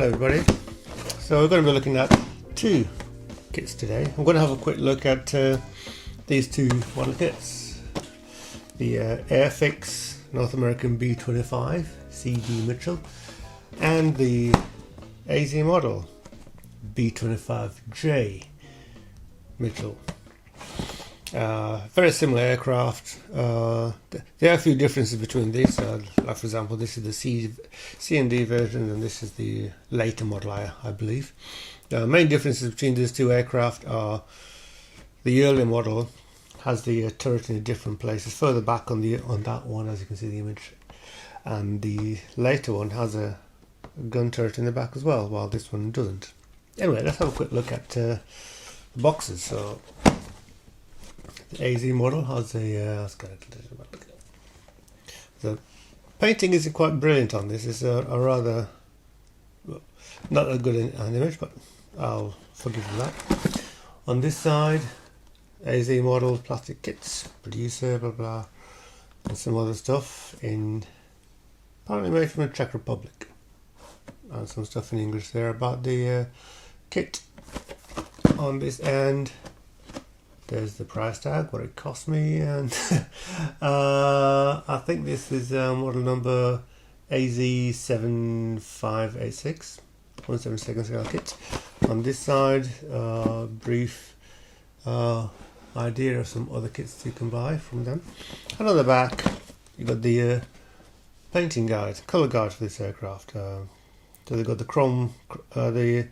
everybody. So we're going to be looking at two kits today. I'm going to have a quick look at these two model kits. The Airfix North American B25 Mitchell and the AZ model B25J Mitchell. Very similar aircraft. There are a few differences between these. Like for example, this is the C and D version, and this is the later model, I believe. The main differences between these two aircraft are the earlier model has the turret in a different place. It's further back on that one, as you can see the image, and the later one has a gun turret in the back as well, while this one doesn't. Anyway, let's have a quick look at the boxes. So the AZ model has a the painting isn't quite brilliant on this. It's a rather, well, not a good an image, but I'll forgive you that. On this side, AZ model plastic kits, producer, blah blah, and some other stuff in apparently made from the Czech Republic, and some stuff in English there about the kit. On this end, there's the price tag, what it cost me, and I think this is model number AZ7586, 1/72 scale kit. On this side, brief idea of some other kits you can buy from them. And on the back, you got the painting guide, colour guide for this aircraft. So they've got the chrome, the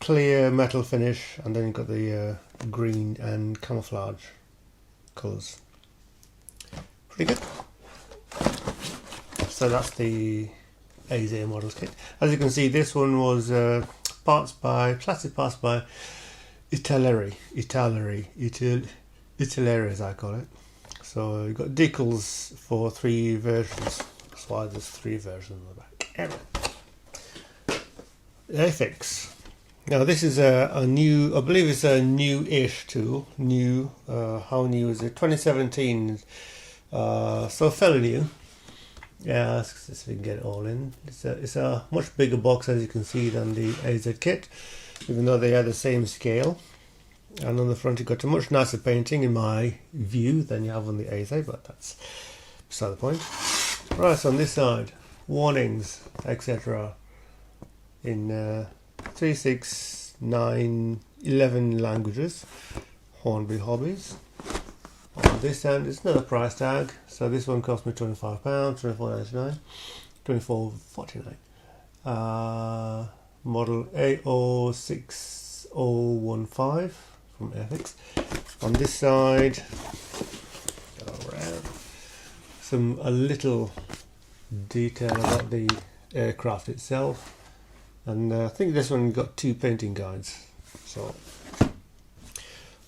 clear metal finish, and then you've got the green and camouflage colours. Pretty good. So that's the AZ models kit. As you can see, this one was plastic parts by Italeri as I call it. So you've got decals for 3 versions. That's why there's 3 versions on the back. Anyway, Airfix. Now this is a new, I believe it's a new-ish tool. New, how new is it? 2017. So fairly new. Yeah, let's see if we can get it all in. It's a much bigger box, as you can see, than the AZ kit, even though they are the same scale. And on the front, you've got a much nicer painting, in my view, than you have on the AZ, but that's beside the point. Right, so on this side, warnings, etc. in 3, 6, 9, 11 languages. Hornby Hobbies. On this end, it's another price tag. So this one cost me £25, £24.99, £24.49. Model A06015 from Airfix. On this side, go around, a little detail about the aircraft itself. And I think this one got 2 painting guides. So,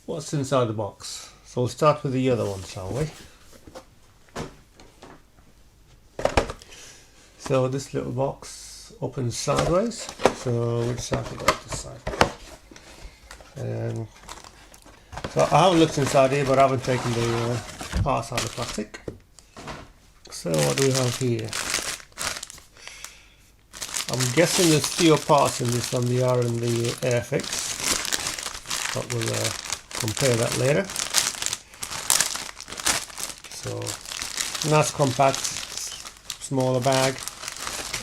what's inside the box? So we'll start with the other one, shall we? So this little box opens sideways. So which side we got? This side. So I haven't looked inside here, but I haven't taken the parts out of the plastic. So what do we have here? I'm guessing there's fewer parts in this than there are in the Airfix, but we'll compare that later. So, nice compact, smaller bag.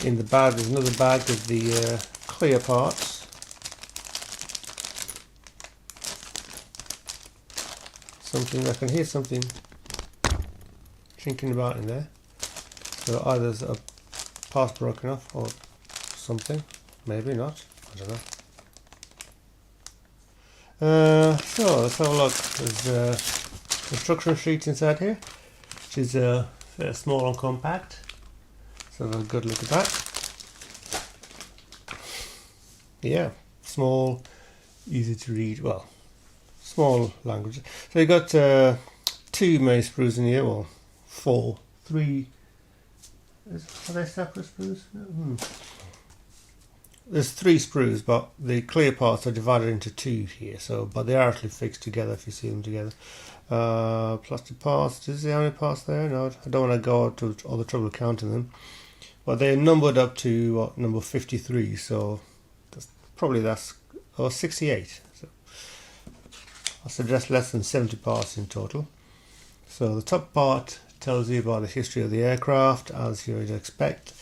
In the bag there's another bag with the clear parts. I can hear something chinking about in there. So either there's a part broken off or something, maybe not, I don't know. So let's have a look. There's a instruction sheet inside here, which is fairly small and compact. So have a good look at that. Yeah, small, easy to read. Well, small language. So you got 2 main sprues in here. Well, 4, 3. Are they separate sprues? There's 3 sprues, but the clear parts are divided into 2 here. So, but they are actually fixed together if you see them together. Plastic parts. Is there any parts there? No, I don't want to go to all the trouble of counting them. but they're numbered up to what, number 53, so that's or 68. So I suggest less than 70 parts in total. So the top part tells you about the history of the aircraft, as you would expect.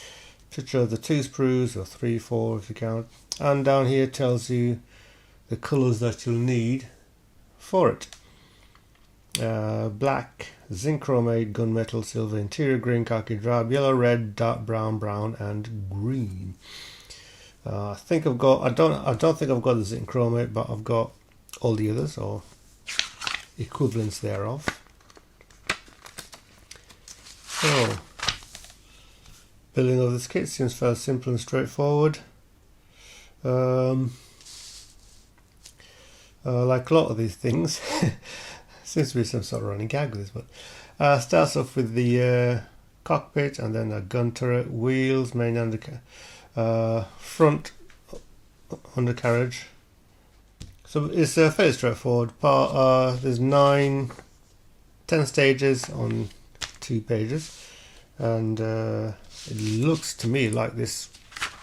Picture of the 2 sprues, or 3, 4 if you count, and down here tells you the colours that you'll need for it. Black, zinc chromate, gunmetal, silver, interior green, khaki, drab, yellow, red, dark brown, brown, and green. I think I've got. I don't think I've got the zinc chromate, but I've got all the others or equivalents thereof. So, building of this kit seems fairly simple and straightforward. Like a lot of these things, seems to be some sort of running gag with this, but starts off with the cockpit, and then a gun turret, wheels, main front undercarriage. So it's fairly straightforward. There's 10 stages on 2 pages, and it looks to me like this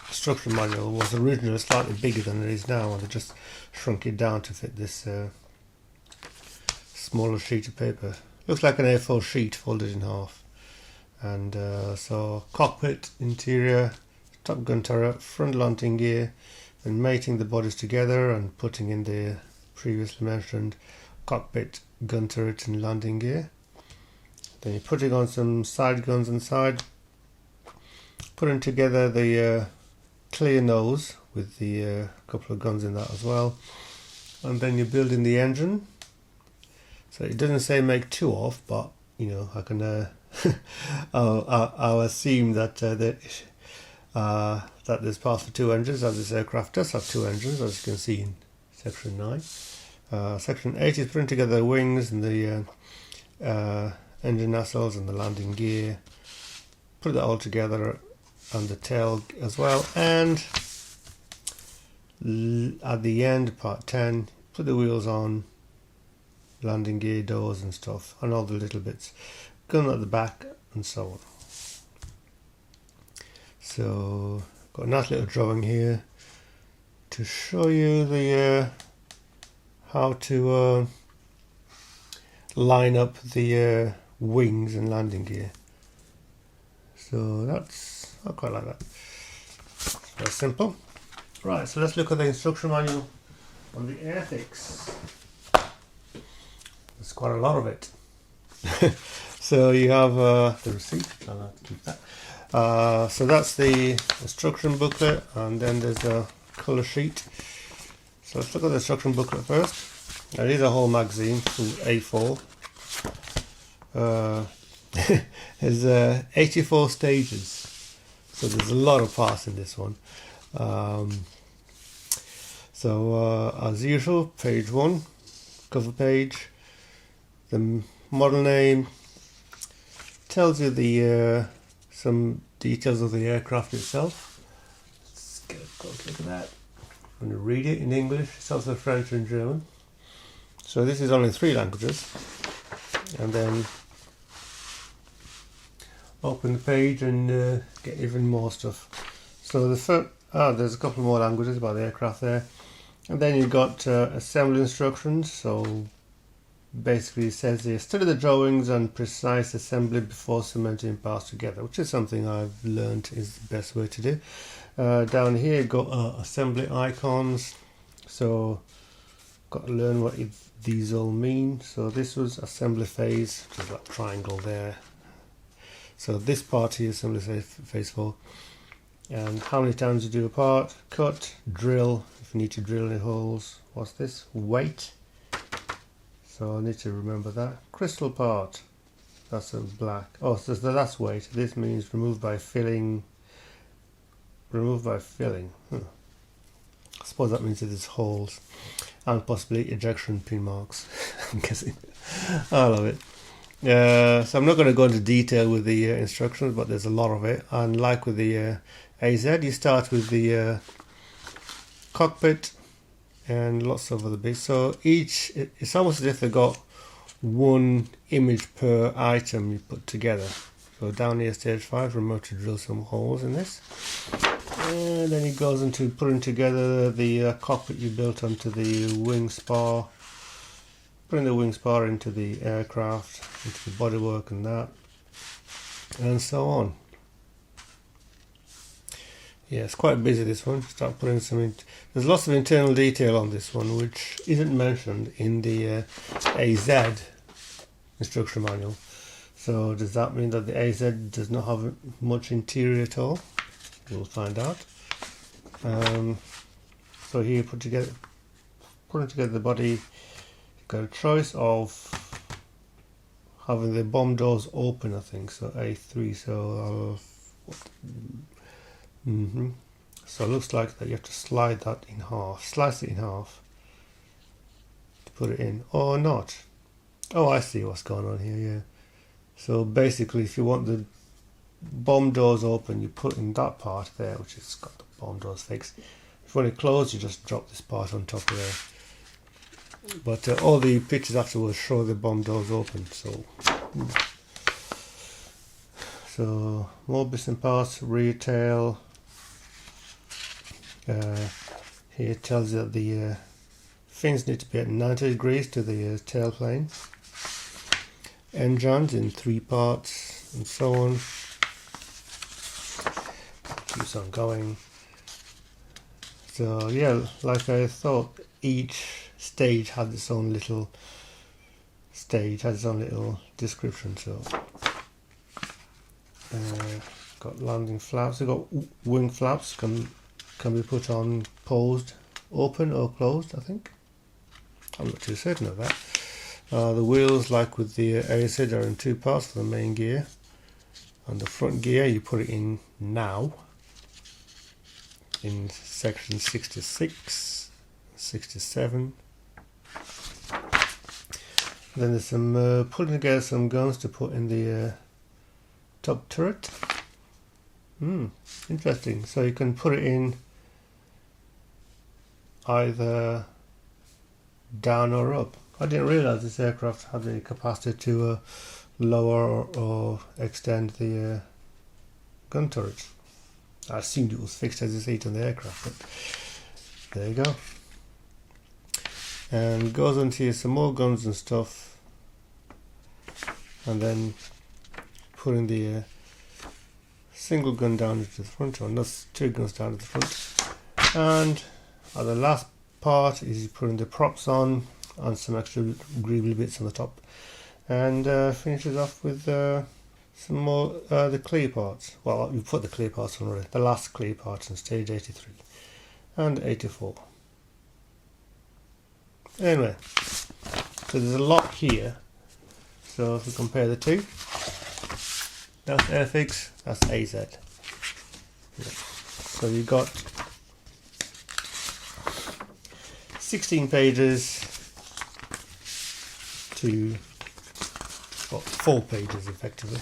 instruction manual was originally slightly bigger than it is now, and they just shrunk it down to fit this smaller sheet of paper. Looks like an A4 sheet folded in half. And so cockpit, interior, top gun turret, front landing gear, and mating the bodies together and putting in the previously mentioned cockpit, gun turret and landing gear. Then you're putting on some side guns inside, putting together the clear nose with the couple of guns in that as well, and then you're building the engine. So it doesn't say make 2 of, but you know, I can I'll assume that that there's parts for 2 engines, as this aircraft does have 2 engines, as you can see in section 9. Section 8 is putting together the wings and the engine nacelles and the landing gear. Put that all together, and the tail as well. And at the end, part 10, put the wheels on, landing gear, doors and stuff, and all the little bits, gun at the back and so on. So got a nice little drawing here to show you the how to line up the wings and landing gear. So I quite like that. Very simple. Right, so let's look at the instruction manual on the Airfix. There's quite a lot of it. So you have the receipt. I'll have to keep that. So that's the instruction booklet, and then there's a colour sheet. So let's look at the instruction booklet first. Now, it is a whole magazine, full A4. There's 84 stages, so there's a lot of parts in this one. As usual, page 1, cover page, the model name, tells you the some details of the aircraft itself. Let's get a close look at that. I'm going to read it in English. It's also French and German. So this is only 3 languages. And then open the page and get even more stuff. So there's a couple more languages about the aircraft there. And then you've got assembly instructions. So basically it says here, study the drawings and precise assembly before cementing parts together, which is something I've learned is the best way to do. Down here you've got assembly icons, so got to learn what these all mean. So this was assembly phase, which is that triangle there. So this part here is assembly phase 4, and how many times you do a part, cut, drill if you need to drill any holes. What's this? Weight. So I need to remember that. Crystal part, that's a black. Oh, so that's weight. This means remove by filling. Remove by filling. I suppose that means that there's holes and possibly ejection pin marks. I'm guessing. I love it. So I'm not going to go into detail with the instructions, but there's a lot of it. And like with the AZ, you start with the cockpit and lots of other bits. So it's almost as if they've got one image per item you put together. So down here, stage 5, remember to drill some holes in this. And then it goes into putting together the cockpit you built onto the wing spar. Putting the wing spar into the aircraft, into the bodywork and that. And so on. Yeah, it's quite busy, this one. Start putting some there's lots of internal detail on this one which isn't mentioned in the AZ instruction manual. So does that mean that the AZ does not have much interior at all? We'll find out. So here, putting together the body, you've got a choice of having the bomb doors open, I think, so A3. So so it looks like that you have to slide that in half, slice it in half to put it in, or not. Oh, I see what's going on here. Yeah. So basically, if you want the bomb doors open, you put in that part there, which has got the bomb doors fixed. If you want it closed, you just drop this part on top of there. But all the pictures afterwards show the bomb doors open. So more bits and parts, rear tail. Here it tells you that the fins need to be at 90 degrees to the tail plane. Engines in 3 parts, and so on. Keeps on going. So yeah, like I thought, each stage had its own little description. So got landing flaps. We've got wing flaps can be put on paused, open or closed, I think. I'm not too certain of that. The wheels, like with the AZ, are in 2 parts for the main gear. And the front gear, you put it in now, in section 66, 67. Then there's some putting together some guns to put in the top turret. Interesting. So you can put it in either down or up. I didn't realise this aircraft had the capacity to lower or extend the gun turret. I assumed it was fixed as a seat on the aircraft, but there you go. And goes into some more guns and stuff, and then putting the single gun down into the front, or that's 2 guns down to the front. And the last part is putting the props on and some extra greebly bits on the top, and finishes off with some more the clear parts. Well, you put the clear parts on already, the last clear parts in stage 83 and 84. Anyway, so there's a lot here. So if we compare the two, that's Airfix, that's AZ. Yeah. So you've got 16 pages to 4 pages effectively.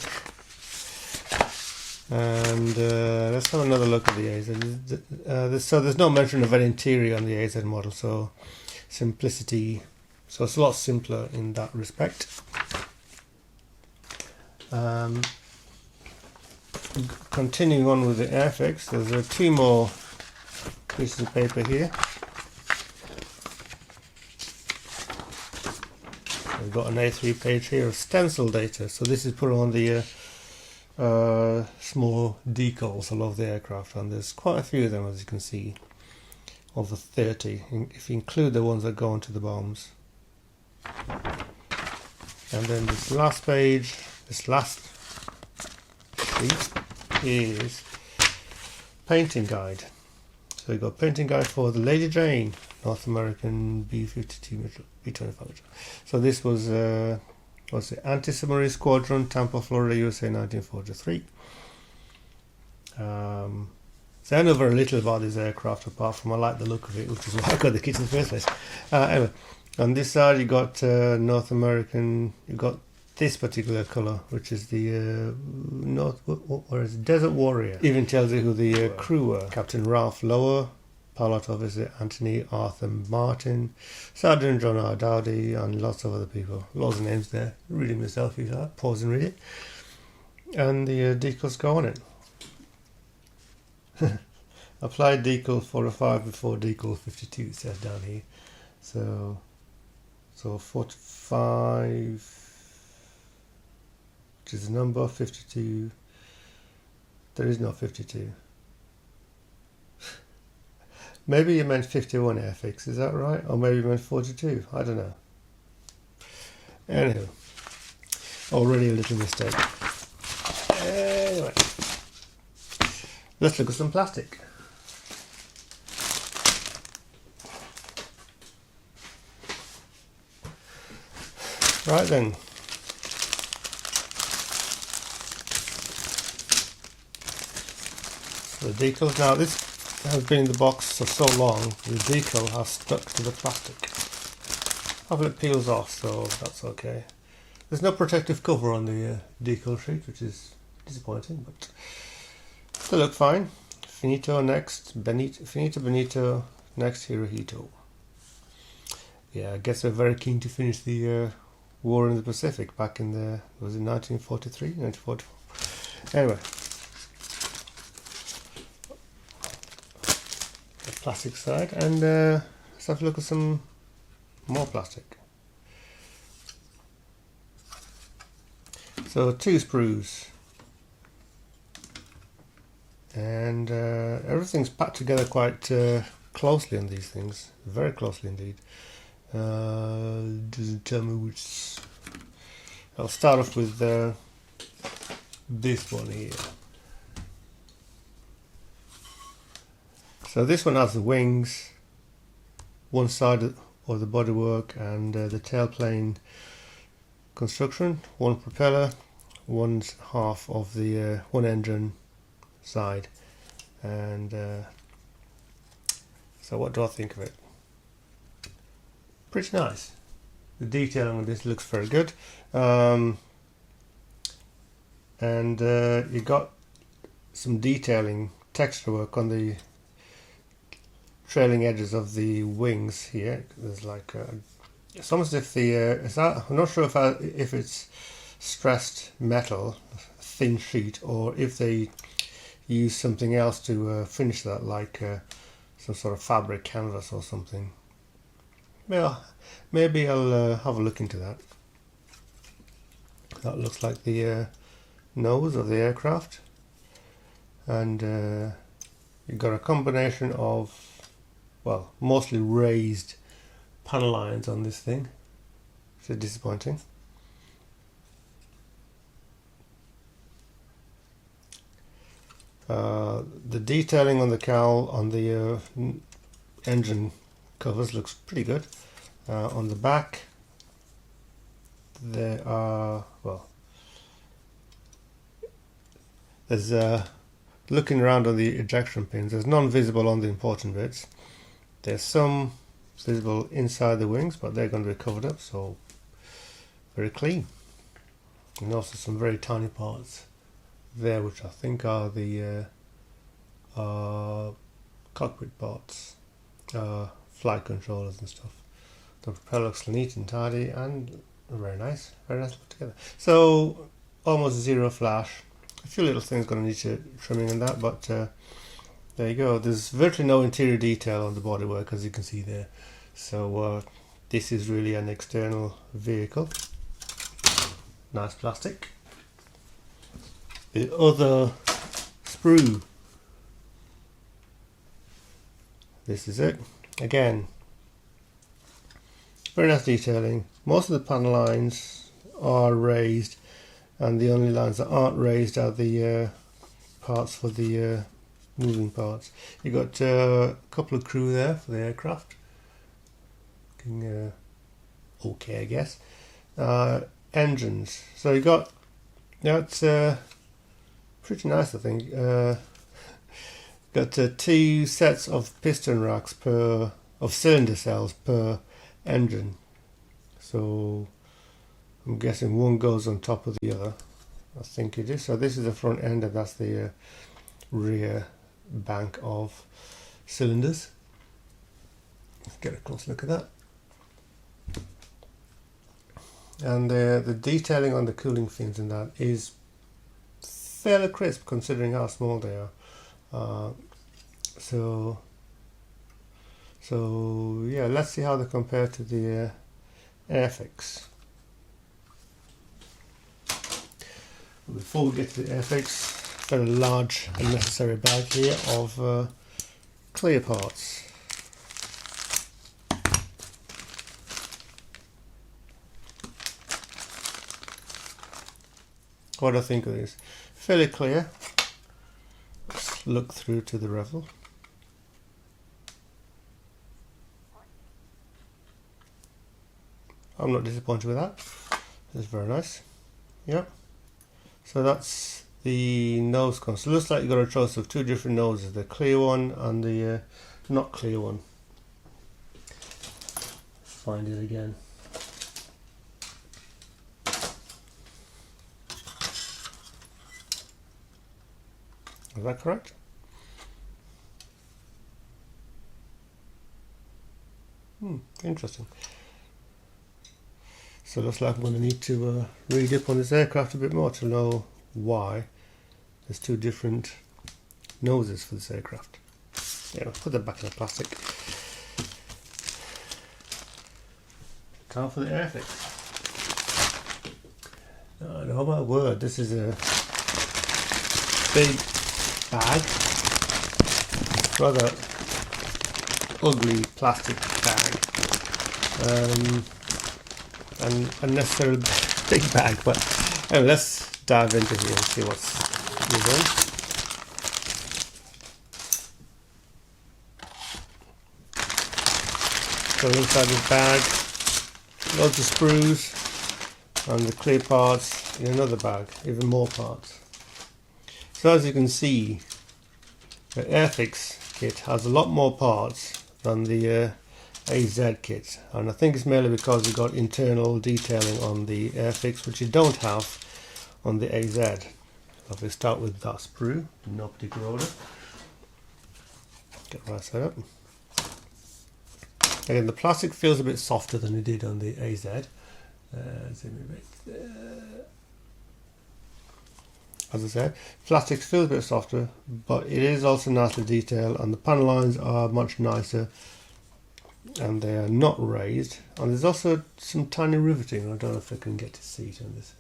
And let's have another look at the AZ. So there's no mention of an interior on the AZ model, so simplicity, so it's a lot simpler in that respect. Continuing on with the Airfix, there's 2 more pieces of paper here. We've got an A3 page here of stencil data, so this is put on the small decals all over the aircraft, and there's quite a few of them, as you can see, of the 30, if you include the ones that go onto the bombs. And then this last page, this last sheet is painting guide. So we've got painting guide for the Lady Jane, North American B52 Mitchell, B25 Mitchell. So this was what's the Anti-Submarine Squadron, Tampa, Florida, USA, 1943. So I know very little about this aircraft, apart from I like the look of it, which is why I got the kit in the first place. Anyway, on this side you got North American, you got this particular colour, which is the Desert Warrior. Even tells you who the crew were: Captain Ralph Lower, Pilot Officer Anthony Arthur Martin, Sergeant John R. Dowdy, and lots of other people. Lots of names there. Reading myself, you pause and read it. and the decals go on it. Apply decal 45 before decal 52, it says down here. So 45, which is the number, 52, there is no 52. Maybe you meant 51 Airfix, is that right? Or maybe you meant 42, I don't know. Anyway, already a little mistake. Anyway, let's look at some plastic. Right then. So the decals, now this has been in the box for so long, the decal has stuck to the plastic. Hopefully it peels off, so that's okay. There's no protective cover on the decal sheet, which is disappointing, but they look fine. Finito next, Benito next, Hirohito. Yeah, I guess they're very keen to finish the war in the Pacific back in the, was it 1943, 1944? Anyway, the plastic side, and let's have a look at some more plastic. So 2 sprues, and everything's packed together quite closely on these things, very closely indeed. Doesn't tell me which. I'll start off with this one here. So this one has the wings, one side of the bodywork, and the tailplane construction, one propeller, one half of the one engine side, and so what do I think of it? Pretty nice. The detailing on this looks very good, and you got some detailing, texture work on the trailing edges of the wings here. There's like it's almost as if the I'm not sure if it's stressed metal, thin sheet, or if they use something else to finish that, like some sort of fabric canvas or something. Well, maybe I'll have a look into that. That looks like the nose of the aircraft, and you've got a combination of, well, mostly raised panel lines on this thing, which is disappointing. The detailing on the cowl on the engine covers looks pretty good. On the back there are, well, there's looking around on the ejection pins, there's none visible on the important bits. There's some visible inside the wings, but they're going to be covered up, so very clean. And also some very tiny parts there, which I think are the cockpit parts, flight controllers and stuff. The propeller looks neat and tidy and very nice put together. So almost zero flash. A few little things going to need to trimming in that, but there you go. There's virtually no interior detail on the bodywork, as you can see there. So this is really an external vehicle. Nice plastic. The other sprue. This is it. Again, very nice detailing. Most of the panel lines are raised, and the only lines that aren't raised are the parts for the moving parts. You got a couple of crew there for the aircraft. Looking okay, I guess. Engines. So you got, that's pretty nice, I think. Got 2 sets of piston racks of cylinder cells per engine. So I'm guessing one goes on top of the other. I think it is. So this is the front end, and that's the rear bank of cylinders. Let's get a close look at that. And the detailing on the cooling fins and that is fairly crisp considering how small they are. So yeah, let's see how they compare to the Airfix. Before we get to the Airfix, got a large unnecessary bag here of clear parts. What do I think of this? Fairly clear. Let's look through to the revel. I'm not disappointed with that. It's very nice. Yeah. So that's the nose console. Looks like you've got a choice of two different noses, the clear one and the not clear one. Find it again. Is that correct? Interesting. So it looks like I'm going to need to read up on this aircraft a bit more to know why there's two different noses for this aircraft. Yeah, I'll put that back in the plastic. Time for the Airfix. Oh my word, this is a big bag. Rather ugly plastic bag. And unnecessarily big bag, but anyway, let's dive into here and see what's within. So inside this bag, loads of sprues and the clear parts in another bag, even more parts. So as you can see, the Airfix kit has a lot more parts than the AZ kit, and I think it's mainly because we got internal detailing on the Airfix which you don't have on the AZ. If we start with that sprue, in no particular order. Get right side up. Again, the plastic feels a bit softer than it did on the AZ. As I said, plastic feels a bit softer, but it is also nicely detailed, and the panel lines are much nicer. And they are not raised, and there's also some tiny riveting. I don't know if I can get to see it on this.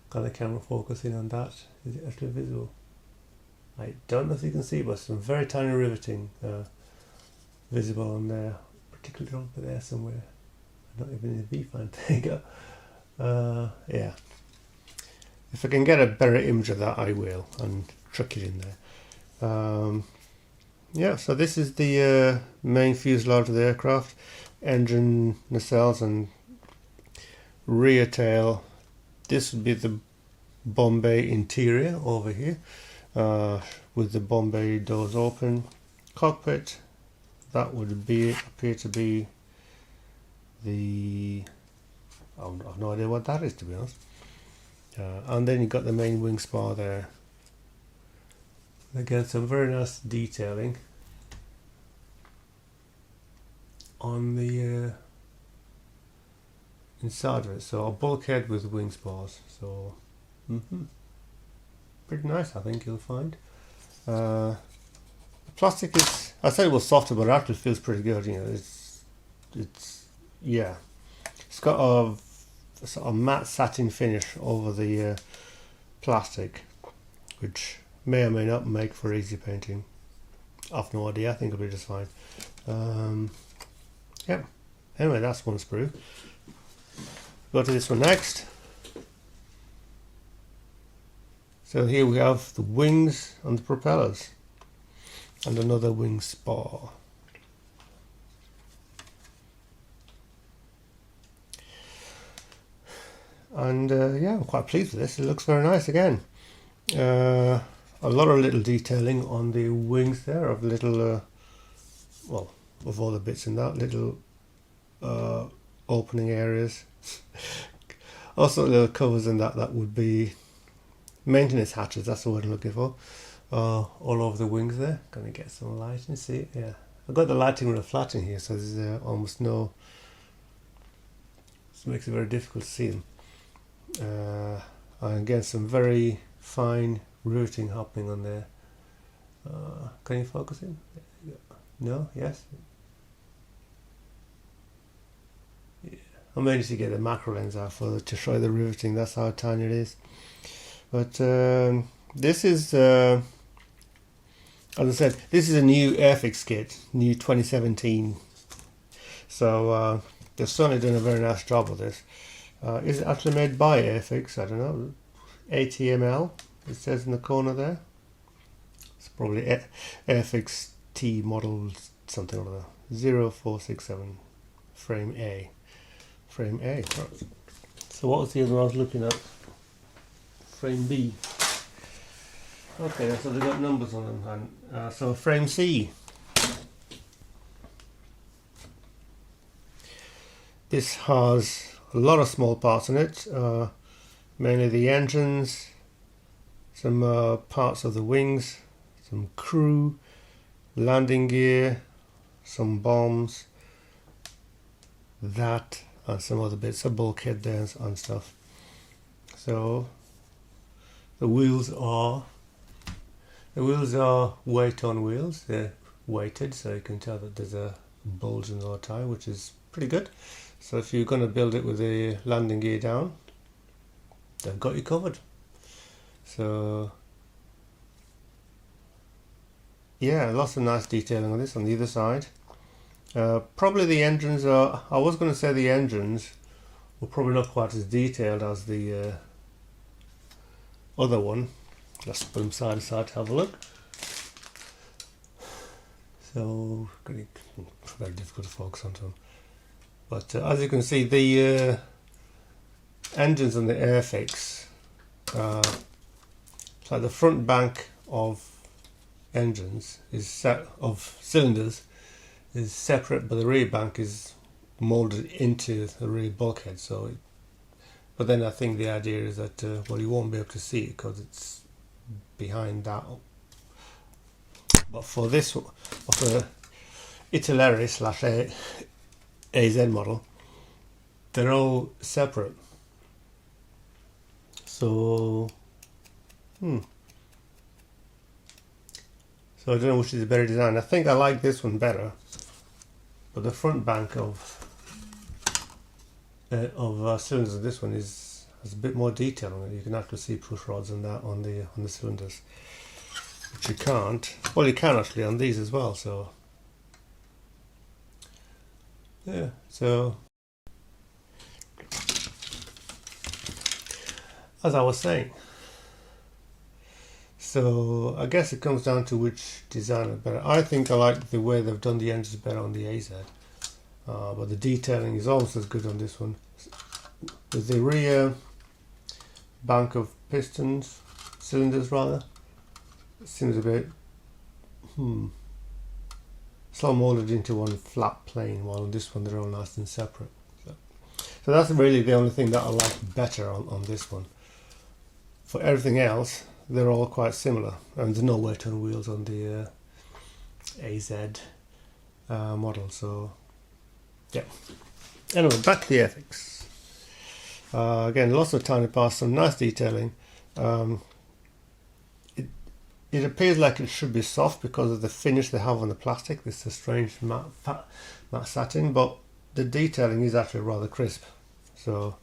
Got the camera focusing on that. Is it actually visible? I don't know if you can see, but some very tiny riveting visible on there, particularly over there somewhere. Not even in the viewfinder. There you go. Yeah. If I can get a better image of that, I will, and truck it in there. Yeah, so this is the main fuselage of the aircraft, engine nacelles and rear tail. This would be the Bombay interior over here, with the Bombay doors open. Cockpit, that would appear to be the, I have no idea what that is, to be honest. And then you've got the main wing spar there. Again, some very nice detailing on the inside of it. So a bulkhead with wing spars. So pretty nice, I think you'll find. The plastic is, I said it was softer, but it actually feels pretty good. You know, it's yeah, it's got a sort of matte satin finish over the plastic, which may or may not make for easy painting. I've no idea, I think it'll be just fine. Yeah, anyway, that's one sprue. Go to this one next. So here we have the wings and the propellers, and another wing spar. And yeah, I'm quite pleased with this. It looks very nice again. A lot of little detailing on the wings there, of little, well, of all the bits in that, little opening areas. Also little covers in that would be maintenance hatches, that's the word I'm looking for. All over the wings there. Gonna get some light and see it, yeah. I've got the lighting really flat in here, so there's almost no, this makes it very difficult to see them. And again, some very fine riveting happening on there. Can you focus in? No? Yes? Yeah. I managed to get the macro lens out to show the riveting. That's how tiny it is. But this is, as I said, this is a new Airfix kit, new 2017. So they've certainly done a very nice job with this. Is it actually made by Airfix? I don't know. ATML, it says in the corner there. It's probably Airfix T model something or other. 0467 frame A. Frame A. Right. So what was the other one I was looking at? Frame B. Okay, so they've got numbers on them. And, so frame C. This has a lot of small parts in it, mainly the engines, some parts of the wings, some crew, landing gear, some bombs, that, and some other bits of bulkhead there and stuff. So the wheels are weight-on wheels. They're weighted, so you can tell that there's a bulge in the tyre, which is pretty good. So if you're going to build it with the landing gear down, they've got you covered. So yeah, lots of nice detailing on this on the other side. Probably the engines are, I was going to say the engines were probably not quite as detailed as the other one. Let's put them side to side to have a look. So very difficult to focus on them. But as you can see, the engines on the Airfix, so the front bank of engines of cylinders is separate, but the rear bank is molded into the rear bulkhead. So, but then I think the idea is that well, you won't be able to see it because it's behind that. But for this, for the Italeri / AZ model, they're all separate. So, so I don't know which is a better design. I think I like this one better, but the front bank of cylinders of this one has a bit more detail on it. You can actually see push rods and that on the cylinders, which you can't. Well, you can actually on these as well. So yeah, so as I was saying, so I guess it comes down to which design is better. I think I like the way they've done the engines better on the AZ, but the detailing is almost as good on this one. With the rear bank of cylinders rather, it seems a bit it's all molded into one flat plane, while on this one they're all nice and separate. So that's really the only thing that I like better on this one. For everything else, they're all quite similar, and there's no weight on wheels on the AZ model. So yeah. Anyway, back to the Airfix. Again, lots of tiny parts, some nice detailing. It appears like it should be soft because of the finish they have on the plastic. This is a strange matte satin, but the detailing is actually rather crisp. So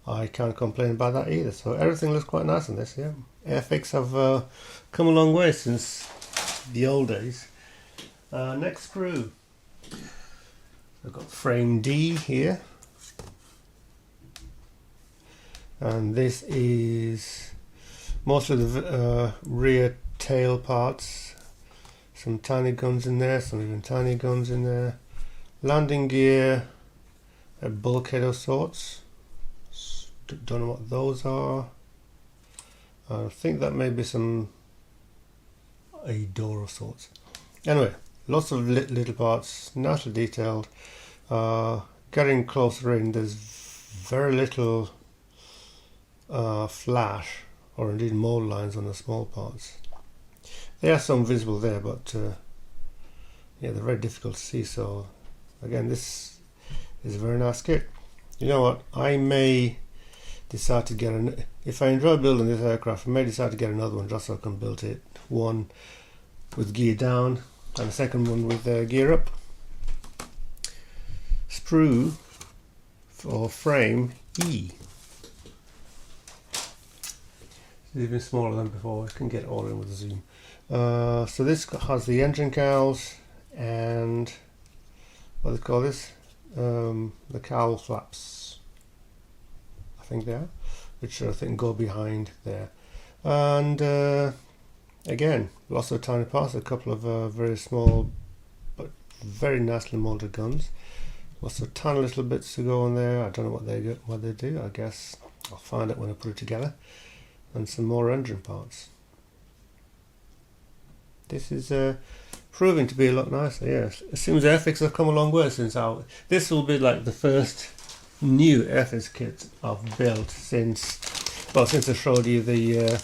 I can't complain about that either. So everything looks quite nice on this. Yeah, Airfix have come a long way since the old days. Next screw. I've got frame D here, and this is most of the rear tail parts. Some tiny guns in there, some even tiny guns in there. Landing gear, a bulkhead of sorts. Don't know what those are. I think that may be a door of sorts. Anyway, lots of little parts, nicely detailed. Getting closer in, there's very little flash or indeed mold lines on the small parts. There are some visible there, but yeah, they're very difficult to see. So again, this is a very nice kit. You know what, decide to get if I enjoy building this aircraft, I may decide to get another one just so I can build it, one with gear down and the second one with gear up. Sprue for frame E. It's even smaller than before. I can get all in with the zoom. So this has the engine cowls and what do they call this? The cowl flaps, I think they are, which I think go behind there. And again, lots of tiny parts, a couple of very small but very nicely molded guns. Lots of tiny little bits to go on there. I don't know what they do. I guess I'll find out when I put it together. And some more engine parts. This is proving to be a lot nicer. Yes, it seems Airfix have come a long way since this will be like the first new Airfix kit I've built since I showed you the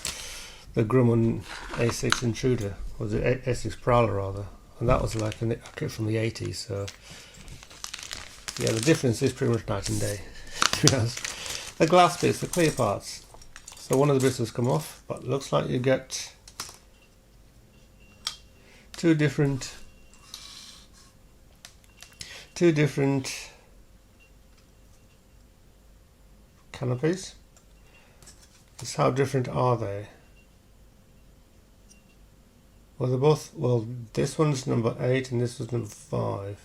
Grumman A6 Intruder, or the A6 Prowler rather, and that was like a kit from the 80s. So yeah, the difference is pretty much night and day. To be honest. The glass bits, the clear parts. So one of the bits has come off, but looks like you get two different canopies. Just how different are they? Well, they're both, this one's number 8 and this was number 5.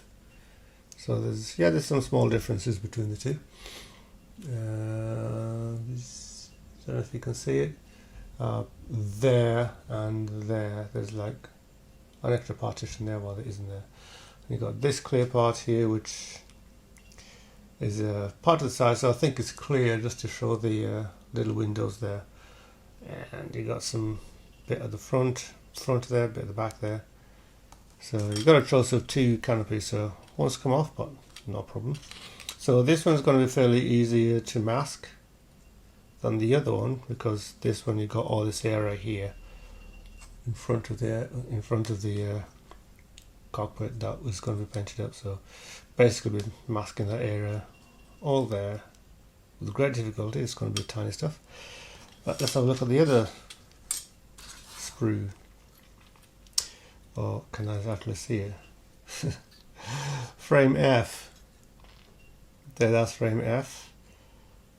So there's some small differences between the two. I don't know if you can see it. There and there, there's like an extra partition there while it isn't there. And you've got this clear part here, which is part of the side, so I think it's clear just to show the little windows there. And you got some bit at the front there, bit at the back there. So you've got a choice of two canopies, so one's come off, but no problem. So this one's going to be fairly easier to mask than the other one, because this one you've got all this area here in front of the cockpit that was going to be painted up. So basically we're masking that area all there with great difficulty. It's going to be tiny stuff. But let's have a look at the other sprue. Or can I actually see it? Frame F. That's frame F.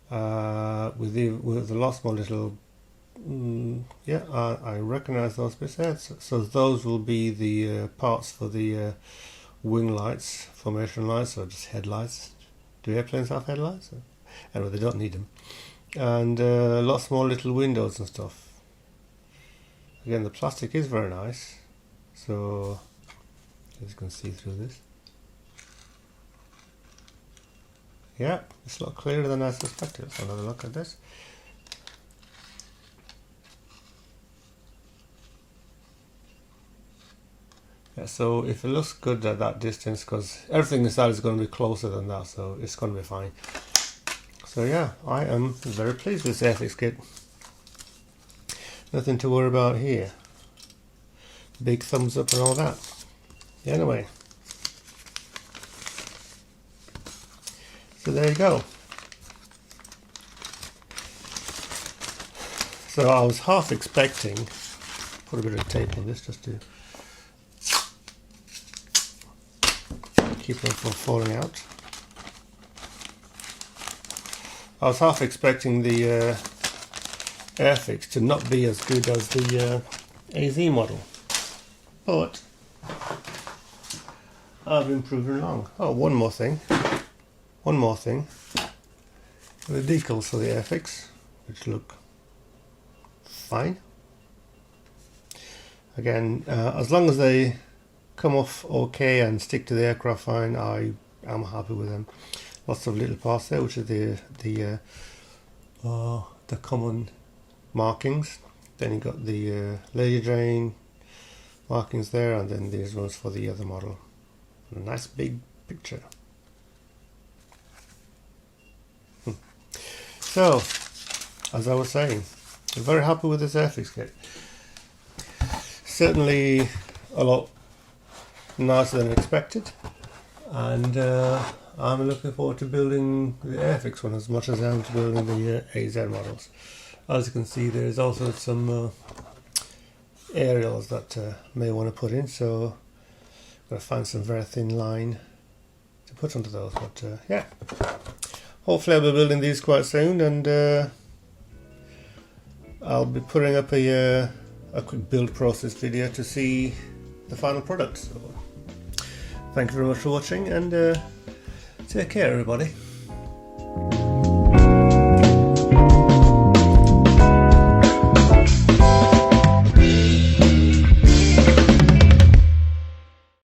With the lots more little. Yeah, I recognize those bits there. So those will be the parts for the wing lights, formation lights, or just headlights. Do airplanes have headlights? Anyway, they don't need them. And lots more little windows and stuff. Again, the plastic is very nice. So you can see through this. Yeah, it's a lot clearer than I suspected. Let's have another look at this. Yeah, so if it looks good at that distance, because everything inside is going to be closer than that, so it's going to be fine. So yeah, I am very pleased with this Airfix kit. Nothing to worry about here. Big thumbs up and all that. Anyway, so there you go. So I was half expecting, put a bit of tape on this just to keep them from falling out. I was half expecting the Airfix to not be as good as the AZ model, but I've been proven wrong. Oh, one more thing. The decals for the Airfix, which look fine. Again, as long as they come off okay and stick to the aircraft fine, I am happy with them. Lots of little parts there, which are the common markings. Then you got the laser drain markings there, and then these ones for the other model. A nice big picture. So, as I was saying, I'm very happy with this Airfix kit. Certainly a lot nicer than expected. and I'm looking forward to building the Airfix one as much as I am to building the AZ models. As you can see, there's also some aerials that may want to put in, so I've got to find some very thin line to put onto those. But yeah, hopefully I'll be building these quite soon, and I'll be putting up a quick build process video to see the final product. So thank you very much for watching, and take care everybody.